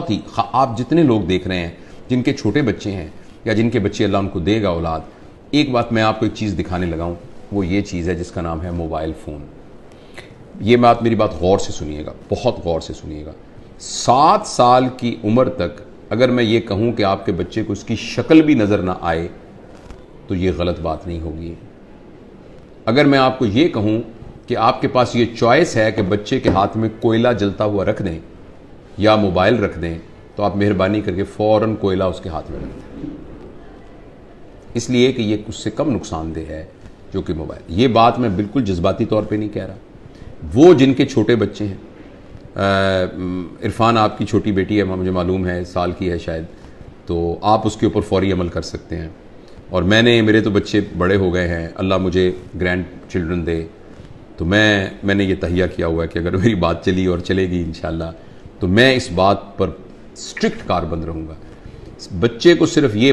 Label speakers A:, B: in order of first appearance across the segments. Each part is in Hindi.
A: ही आप जितने लोग देख रहे हैं जिनके छोटे बच्चे हैं या जिनके बच्चे अल्लाह उनको देगा औलाद, एक बात मैं आपको एक चीज़ दिखाने लगा हूँ, वो ये चीज़ है जिसका नाम है मोबाइल फ़ोन। ये मेरी बात गौर से सुनिएगा, बहुत गौर से सुनिएगा। 7 साल की उम्र तक अगर मैं ये कहूँ कि आपके बच्चे को इसकी शक्ल भी नज़र ना आए तो ये गलत बात नहीं होगी। अगर मैं आपको ये कहूँ कि आपके पास ये चॉइस है कि बच्चे के हाथ में कोयला जलता हुआ रख दें या मोबाइल रख दें, तो आप मेहरबानी करके फ़ौरन कोयला उसके हाथ में रख दें, इसलिए कि ये उससे कम नुकसानदेह है जो कि मोबाइल। ये बात मैं बिल्कुल जज्बाती तौर पे नहीं कह रहा। वो जिनके छोटे बच्चे हैं, इरफान आपकी छोटी बेटी है, मुझे मालूम है साल की है शायद, तो आप उसके ऊपर फौरी अमल कर सकते हैं। और मेरे तो बच्चे बड़े हो गए हैं, अल्लाह मुझे ग्रैंड चिल्ड्रन दे, तो मैंने ये तहिया किया हुआ है कि अगर मेरी बात चली और चलेगी इंशाल्लाह, तो मैं इस बात पर स्ट्रिक्ट कारबंद रहूँगा। बच्चे को सिर्फ ये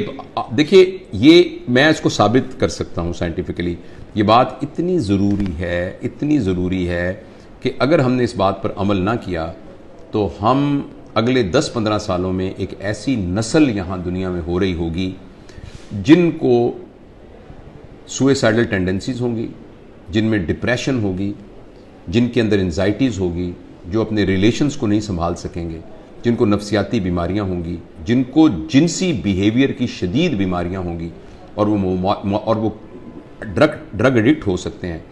A: देखिए, ये मैं इसको साबित कर सकता हूँ साइंटिफिकली। ये बात इतनी ज़रूरी है कि अगर हमने इस बात पर अमल ना किया तो हम अगले 10-15 सालों में एक ऐसी नस्ल यहाँ दुनिया में हो रही होगी जिनको सुइसाइडल टेंडेंसीज होंगी, जिनमें डिप्रेशन होगी, जिनके अंदर एंजाइटीज़ होगी, जो अपने रिलेशंस को नहीं संभाल सकेंगे, जिनको नफ्सियाती बीमारियां होंगी, जिनको जिनसी बिहेवियर की शदीद बीमारियां होंगी, और वो ड्रग एडिक्ट हो सकते हैं,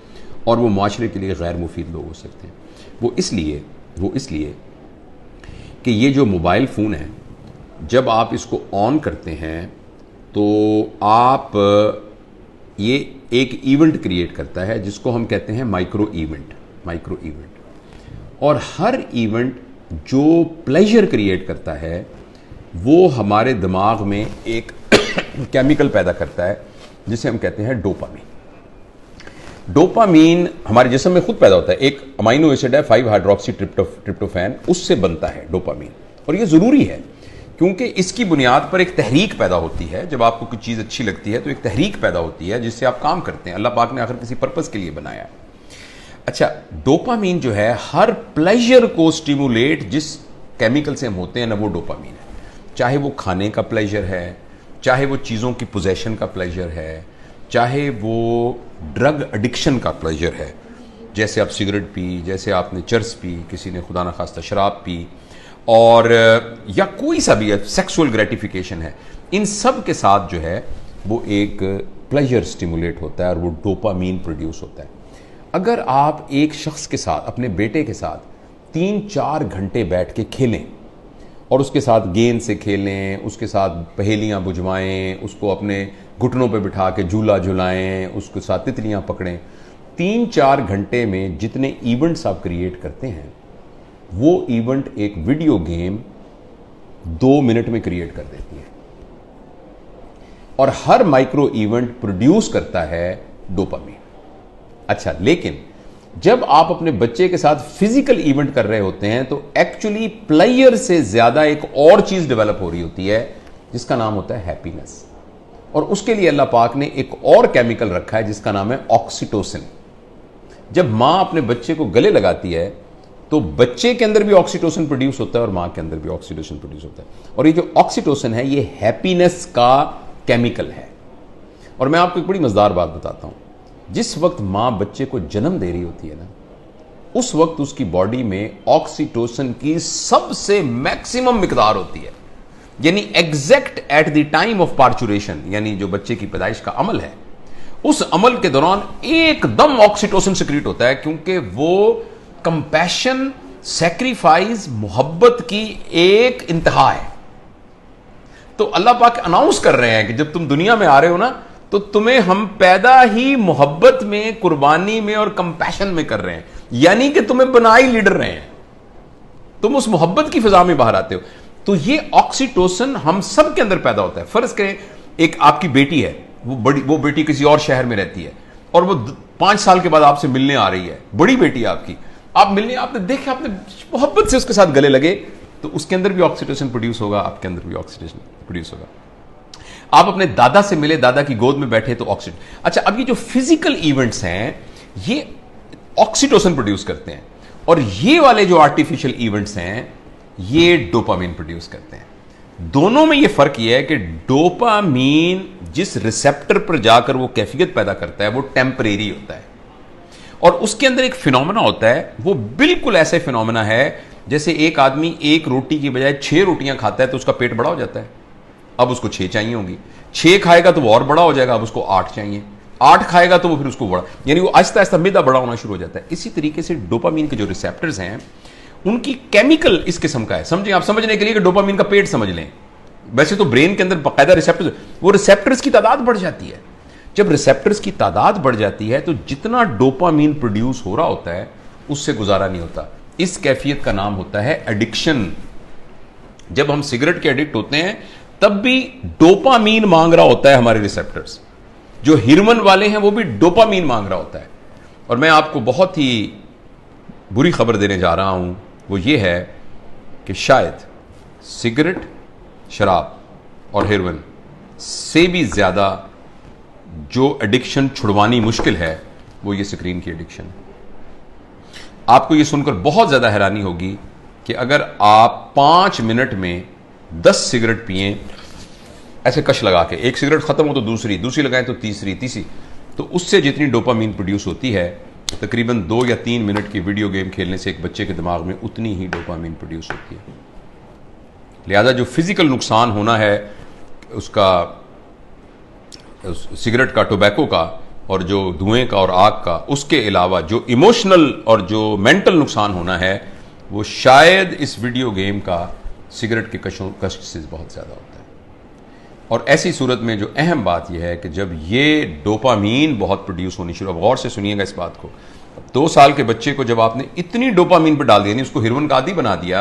A: और वो माशरे के लिए गैर मुफीद लोग हो सकते हैं। वो इसलिए कि ये जो मोबाइल फ़ोन है, जब आप इसको ऑन करते हैं तो आप ये एक इवेंट क्रिएट करता है जिसको हम कहते हैं माइक्रो इवेंट। और हर इवेंट जो प्लेजर क्रिएट करता है वो हमारे दिमाग में एक केमिकल पैदा करता है जिसे हम कहते हैं डोपामीन। डोपामीन हमारे जिस्म में खुद पैदा होता है, एक अमाइनो एसिड है 5 हाइड्रोक्सी ट्रिप्टोफैन, उससे बनता है डोपामीन। और ये ज़रूरी है क्योंकि इसकी बुनियाद पर एक तहरीक पैदा होती है। जब आपको कोई चीज़ अच्छी लगती है तो एक तहरीक पैदा होती है जिससे आप काम करते हैं। अल्लाह पाक ने आखिर किसी पर्पज़ के लिए बनाया है। अच्छा, डोपामीन जो है हर प्लेजर को स्टिमुलेट जिस केमिकल से हम होते हैं ना, वो डोपामीन है। चाहे वो खाने का प्लेजर है, चाहे वो चीज़ों की पोजेशन का प्लेजर है, चाहे वो ड्रग एडिक्शन का प्लेजर है, जैसे आप सिगरेट पी, जैसे आपने चर्स पी, किसी ने खुदा न खास्ता शराब पी, और या कोई सा भी सेक्सुअल ग्रेटिफिकेशन है, इन सब के साथ जो है वो एक प्लेजर स्टिमुलेट होता है और वो डोपामीन प्रोड्यूस होता है। अगर आप एक शख्स के साथ, अपने बेटे के साथ 3-4 घंटे बैठ के खेलें और उसके साथ गेंद से खेलें, उसके साथ पहेलियां बुझवाएं, उसको अपने घुटनों पे बिठा के झूला झुलाएं, उसके साथ तितलियां पकड़ें, 3-4 घंटे में जितने इवेंट्स आप क्रिएट करते हैं वो इवेंट एक वीडियो गेम 2 मिनट में क्रिएट कर देती है। और हर माइक्रो इवेंट प्रोड्यूस करता है डोपामीन। अच्छा, लेकिन जब आप अपने बच्चे के साथ फिजिकल इवेंट कर रहे होते हैं तो एक्चुअली प्लेयर से ज्यादा एक और चीज डेवलप हो रही होती है जिसका नाम होता है हैप्पीनेस। और उसके लिए अल्लाह पाक ने एक और केमिकल रखा है जिसका नाम है ऑक्सीटोसिन। जब मां अपने बच्चे को गले लगाती है तो बच्चे के अंदर भी ऑक्सीटोसिन प्रोड्यूस होता है और मां के अंदर भी ऑक्सीटोसिन प्रोड्यूस होता है। और ये जो ऑक्सीटोसिन है ये हैप्पीनेस का केमिकल है। और मैं आपको एक बड़ी मजेदार बात बताता हूं, जिस वक्त मां बच्चे को जन्म दे रही होती है ना, उस वक्त उसकी बॉडी में ऑक्सीटोसिन की सबसे मैक्सिमम मिकदार होती है। यानी exact at the time of parturition, यानी जो बच्चे की पैदाइश का अमल है, उस अमल के दौरान एकदम ऑक्सीटोसिन सिक्रीट होता है, क्योंकि वो कंपैशन, सैक्रिफाइस, मोहब्बत की एक इंतहा है। तो अल्लाह पाक अनाउंस कर रहे हैं कि जब तुम दुनिया में आ रहे हो ना, तो तुम्हें हम पैदा ही मोहब्बत में, कुर्बानी में और कंपैशन में कर रहे हैं। यानी कि तुम्हें बनाई लीडर रहे हैं, तुम उस मोहब्बत की फिजा में बाहर आते हो। तो ये ऑक्सीटोसिन हम सब के अंदर पैदा होता है। फर्ज करें एक आपकी बेटी है, वो बेटी किसी और शहर में रहती है और वो 5 साल के बाद आपसे मिलने आ रही है, बड़ी बेटी है आपकी, आप मिलने, आपने देखा, आपने मोहब्बत से उसके साथ गले लगे, तो उसके अंदर भी ऑक्सीटोसिन प्रोड्यूस होगा, आपके अंदर भी ऑक्सीटोसिन प्रोड्यूस होगा। आप अपने दादा से मिले, दादा की गोद में बैठे, तो ऑक्सीटोसिन। अच्छा, अब ये जो फिजिकल इवेंट्स हैं ये ऑक्सीटोसिन प्रोड्यूस करते हैं, और ये वाले जो आर्टिफिशियल इवेंट्स हैं ये डोपामीन प्रोड्यूस करते हैं। दोनों में ये फर्क ये है कि डोपामीन जिस रिसेप्टर पर जाकर वो कैफियत पैदा करता है वो टेम्परेरी होता है, और उसके अंदर एक फिनोमेना होता है, वो बिल्कुल ऐसे फिनोमेना है जैसे एक आदमी एक रोटी की बजाय 6 रोटियां खाता है तो उसका पेट बड़ा हो जाता है, अब उसको 6 चाहिए होंगी, 6 खाएगा तो वो और बड़ा हो जाएगा, अब उसको 8 चाहिए, 8 खाएगा तो वो फिर उसको बड़ा, यानी वो आहिस्ता आहिस्ता मैदा बड़ा होना शुरू हो जाता है। इसी तरीके से डोपामीन के जो रिसेप्टर्स हैं उनकी केमिकल इस किस्म का है। समझें, आप समझने के लिए कि डोपामीन का पेट समझ लें, वैसे तो ब्रेन के अंदर बाकायदा रिसेप्टर्स, वो रिसेप्टर्स की तादाद बढ़ जाती है। जब रिसेप्टर्स की तादाद बढ़ जाती है तो जितना डोपामीन प्रोड्यूस हो रहा होता है उससे गुजारा नहीं होता। इस कैफियत का नाम होता है एडिक्शन। जब हम सिगरेट के एडिक्ट होते हैं तब भी डोपामीन मांग रहा होता है हमारे रिसेप्टर्स, जो हिरमन वाले हैं वो भी डोपामीन मांग रहा होता है। और मैं आपको बहुत ही बुरी खबर देने जा रहा हूं, वो ये है कि शायद सिगरेट, शराब और हेरोइन से भी ज्यादा जो एडिक्शन छुड़वानी मुश्किल है वो ये स्क्रीन की एडिक्शन है। आपको ये सुनकर बहुत ज्यादा हैरानी होगी कि अगर आप 5 मिनट में 10 सिगरेट पिए, ऐसे कश लगा के, एक सिगरेट खत्म हो तो दूसरी, दूसरी लगाएं तो तीसरी, तो उससे जितनी डोपामीन प्रोड्यूस होती है तकरीबन 2 या 3 मिनट की वीडियो गेम खेलने से एक बच्चे के दिमाग में उतनी ही डोपामीन प्रोड्यूस होती है। लिहाजा जो फिजिकल नुकसान होना है उसका, सिगरेट का, टोबैको का और जो धुएं का और आग का, उसके अलावा जो इमोशनल और जो मेंटल नुकसान होना है वो शायद इस वीडियो गेम का सिगरेट के कष्ट से बहुत ज्यादा होता है। और ऐसी सूरत में जो अहम बात यह है कि जब ये डोपामीन बहुत प्रोड्यूस होनी शुरू, अब गौर से सुनिएगा इस बात को, 2 साल के बच्चे को जब आपने इतनी डोपामीन पर डाल दिया, नहीं उसको हेरोइन का आदी बना दिया,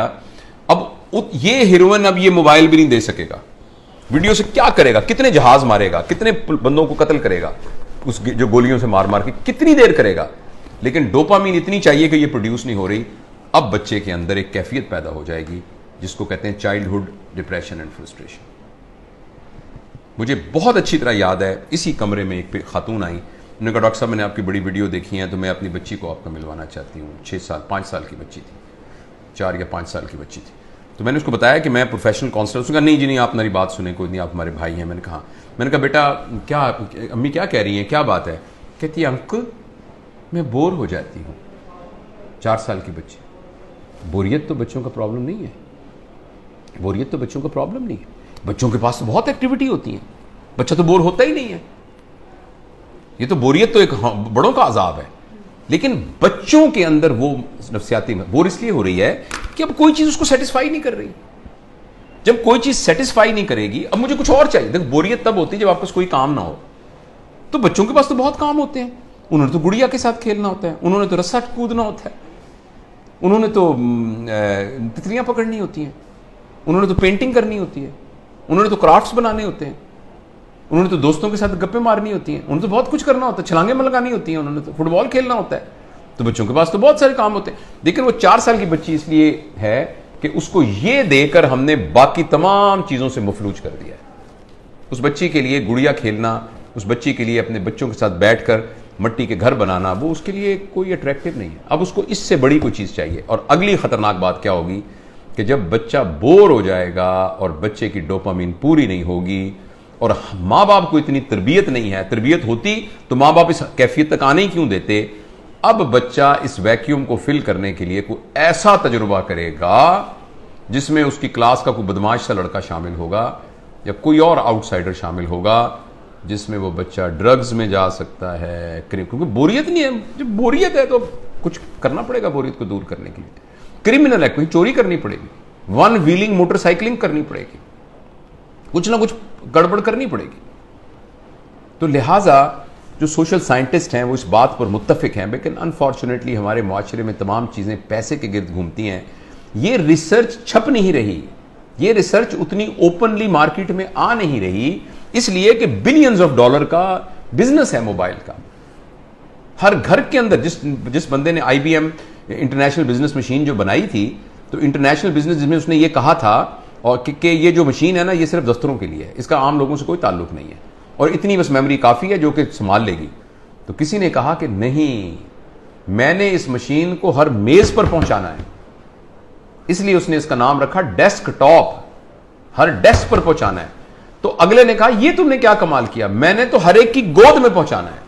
A: अब ये हेरोइन अब ये मोबाइल भी नहीं दे सकेगा, वीडियो से क्या करेगा, कितने जहाज मारेगा, कितने बंदों को कत्ल करेगा, उस जो गोलियों से मार मार के कितनी देर करेगा, लेकिन डोपामीन इतनी चाहिए कि ये प्रोड्यूस नहीं हो रही। अब बच्चे के अंदर एक कैफियत पैदा हो जाएगी जिसको कहते हैं चाइल्डहुड डिप्रेशन एंड फ्रस्ट्रेशन। मुझे बहुत अच्छी तरह याद है, इसी कमरे में एक खातून आई, उन्होंने कहा डॉक्टर साहब मैंने आपकी बड़ी वीडियो देखी है तो मैं अपनी बच्ची को आपको मिलवाना चाहती हूँ। 5 साल की बच्ची थी, 4 या 5 साल की बच्ची थी। तो मैंने उसको बताया कि मैं प्रोफेशनल काउंसलर। उसने कहा नहीं जी नहीं, आप मेरी बात सुने, कोई नहीं, आप हमारे भाई हैं। मैंने कहा बेटा क्या, अम्मी क्या कह रही हैं, क्या बात है? कहती है अंकल मैं बोर हो जाती हूँ। 4 साल की बच्ची। बोरियत तो बच्चों का प्रॉब्लम नहीं है, बोरियत तो बच्चों का प्रॉब्लम नहीं है, बच्चों के पास तो बहुत एक्टिविटी होती है, बच्चा तो बोर होता ही नहीं है। ये तो बोरियत तो एक बड़ों का अजाब है, लेकिन बच्चों के अंदर वो नफ्सियाती बोर इसलिए हो रही है कि अब कोई चीज उसको सेटिस्फाई नहीं कर रही। जब कोई चीज सेटिस्फाई नहीं करेगी, अब मुझे कुछ और चाहिए। देखो बोरियत तब होती है जब आपके पास कोई काम ना हो। तो बच्चों के पास तो बहुत काम होते हैं, उन्होंने तो गुड़िया के साथ खेलना होता है, उन्होंने तो रस्सा कूदना होता है, उन्होंने तो तितलियां पकड़नी होती हैं, उन्होंने तो पेंटिंग करनी होती है, उन्होंने तो क्राफ्ट्स बनाने होते हैं, उन्होंने तो दोस्तों के साथ गप्पे मारनी होती हैं, उन्होंने तो बहुत कुछ करना होता है, छलांगे लगानी होती हैं, उन्होंने तो फुटबॉल खेलना होता है। तो बच्चों के पास तो बहुत सारे काम होते हैं। लेकिन वो 4 साल की बच्ची इसलिए है कि उसको ये देकर हमने बाकी तमाम चीजों से मफलूज कर दिया है। उस बच्ची के लिए गुड़िया खेलना, उस बच्ची के लिए अपने बच्चों के साथ बैठकर मट्टी के घर बनाना, वो उसके लिए कोई अट्रैक्टिव नहीं है। अब उसको इससे बड़ी कोई चीज चाहिए। और अगली खतरनाक बात क्या होगी कि जब बच्चा बोर हो जाएगा और बच्चे की डोपामीन पूरी नहीं होगी और माँ बाप को इतनी तरबियत नहीं है, तरबियत होती तो माँ बाप इस कैफियत तक आने ही क्यों देते। अब बच्चा इस वैक्यूम को फिल करने के लिए कोई ऐसा तजुर्बा करेगा जिसमें उसकी क्लास का कोई बदमाश सा लड़का शामिल होगा या कोई और आउटसाइडर शामिल होगा, जिसमें वो बच्चा ड्रग्स में जा सकता है, क्योंकि बोरियत नहीं है। जब बोरियत है तो कुछ करना पड़ेगा बोरियत को दूर करने के लिए। क्रिमिनल है, कोई चोरी करनी पड़ेगी, 1 व्हीलिंग मोटरसाइकिलिंग करनी पड़ेगी, कुछ ना कुछ गड़बड़ करनी पड़ेगी। तो लिहाजा जो सोशल साइंटिस्ट हैं वो इस बात पर मुत्तफिक हैं, लेकिन अनफॉर्चुनेटली हमारे माशरे में तमाम चीज़ें पैसे के गिर्द घूमती हैं। ये रिसर्च छप नहीं रही, ये रिसर्च उतनी ओपनली मार्केट में आ नहीं रही, इसलिए कि बिलियंस ऑफ डॉलर का बिजनेस है मोबाइल का। हर घर के अंदर जिस बंदे ने IBM इंटरनेशनल बिजनेस मशीन जो बनाई थी, तो इंटरनेशनल बिजनेस जिसमें उसने ये कहा था और कि ये जो मशीन है ना, ये सिर्फ दफ्तरों के लिए है, इसका आम लोगों से कोई ताल्लुक नहीं है और इतनी बस मेमोरी काफ़ी है जो कि संभाल लेगी। तो किसी ने कहा कि नहीं, मैंने इस मशीन को हर मेज़ पर पहुंचाना है, इसलिए उसने इसका नाम रखा डेस्कटॉप। हर डेस्क पर पहुंचाना है। तो अगले ने कहा यह तुमने क्या कमाल किया, मैंने तो हर एक की गोद में पहुंचाना है,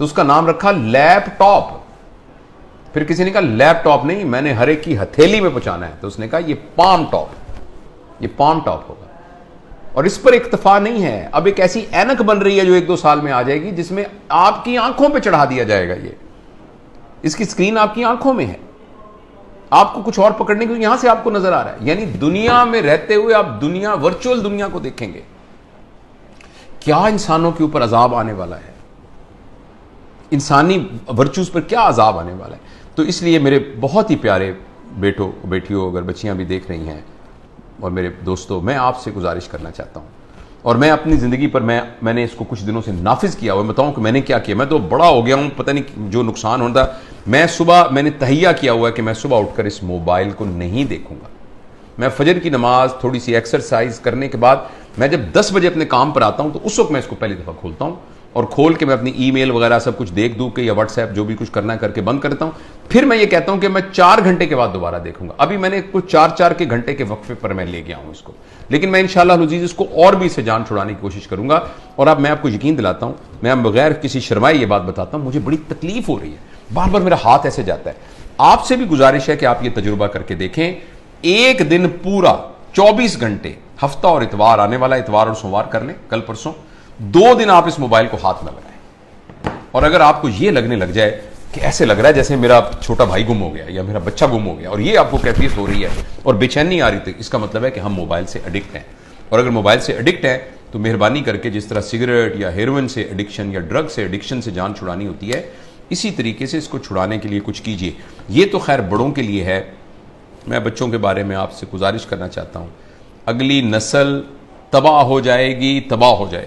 A: तो उसका नाम रखा लैपटॉप। फिर किसी ने कहा लैपटॉप नहीं, मैंने हर एक की हथेली में पहुंचाना है, तो उसने कहा यह पाम टॉप, यह पाम टॉप होगा। और इस पर इक्तफा नहीं है, अब एक ऐसी ऐनक बन रही है जो 1-2 साल में आ जाएगी, जिसमें आपकी आंखों पे चढ़ा दिया जाएगा। ये इसकी स्क्रीन आपकी आंखों में है, आपको कुछ और पकड़ने के लिए यहां से आपको नजर आ रहा है। यानी दुनिया में रहते हुए आप दुनिया, वर्चुअल दुनिया को देखेंगे। क्या इंसानों के ऊपर अजाब आने वाला है, इंसानी वर्चूज पर क्या अजाब आने वाला है। तो इसलिए मेरे बहुत ही प्यारे बेटों बेटियों, अगर बच्चियां भी देख रही हैं और मेरे दोस्तों, मैं आपसे गुजारिश करना चाहता हूं, और मैं अपनी जिंदगी पर मैंने इसको कुछ दिनों से नाफिज किया हुआ। बताऊं कि मैंने क्या किया, मैं तो बड़ा हो गया हूं, पता नहीं जो नुकसान होता। मैंने तहैया किया हुआ है कि मैं सुबह उठकर इस मोबाइल को नहीं देखूंगा। मैं फजर की नमाज, थोड़ी सी एक्सरसाइज करने के बाद मैं जब 10 बजे अपने काम पर आता हूं, तो उस वक्त मैं इसको पहली दफा खोलता हूं, और खोल के मैं अपनी ईमेल वगैरह सब कुछ देख दूं के, या व्हाट्सएप जो भी कुछ करना करके बंद करता हूं। फिर मैं ये कहता हूं कि मैं 4 घंटे के बाद दोबारा देखूंगा। अभी मैंने कुछ 4-4 के घंटे के वक्फे पर मैं ले गया हूं इसको, लेकिन मैं इंशाअल्लाह अज़ीज़ इसको और भी इसे जान छुड़ाने की कोशिश करूंगा। और अब मैं आपको यकीन दिलाता हूं, मैं बगैर किसी शर्माए ये बात बताता हूं, मुझे बड़ी तकलीफ हो रही है, बार बार मेरा हाथ ऐसे जाता है। आपसे भी गुजारिश है कि आप ये तजुर्बा करके देखें। एक दिन पूरा 24 घंटे, हफ्ता और इतवार आने वाला, इतवार और सोमवार कर लें, कल परसों 2 दिन आप इस मोबाइल को हाथ न लगाएं। और अगर आपको यह लगने लग जाए कि ऐसे लग रहा है जैसे मेरा छोटा भाई गुम हो गया या मेरा बच्चा गुम हो गया, और ये आपको कैफियत हो रही है और बेचैनी आ रही थी, इसका मतलब है कि हम मोबाइल से एडिक्ट हैं। और अगर मोबाइल से एडिक्ट हैं तो मेहरबानी करके, जिस तरह सिगरेट या हेरोइन से एडिक्शन या ड्रग से एडिक्शन से जान छुड़ानी होती है, इसी तरीके से इसको छुड़ाने के लिए कुछ कीजिए। ये तो खैर बड़ों के लिए है। मैं बच्चों के बारे में आपसे गुजारिश करना चाहता हूं, अगली नस्ल तबाह हो जाएगी, तबाह हो जाएगी।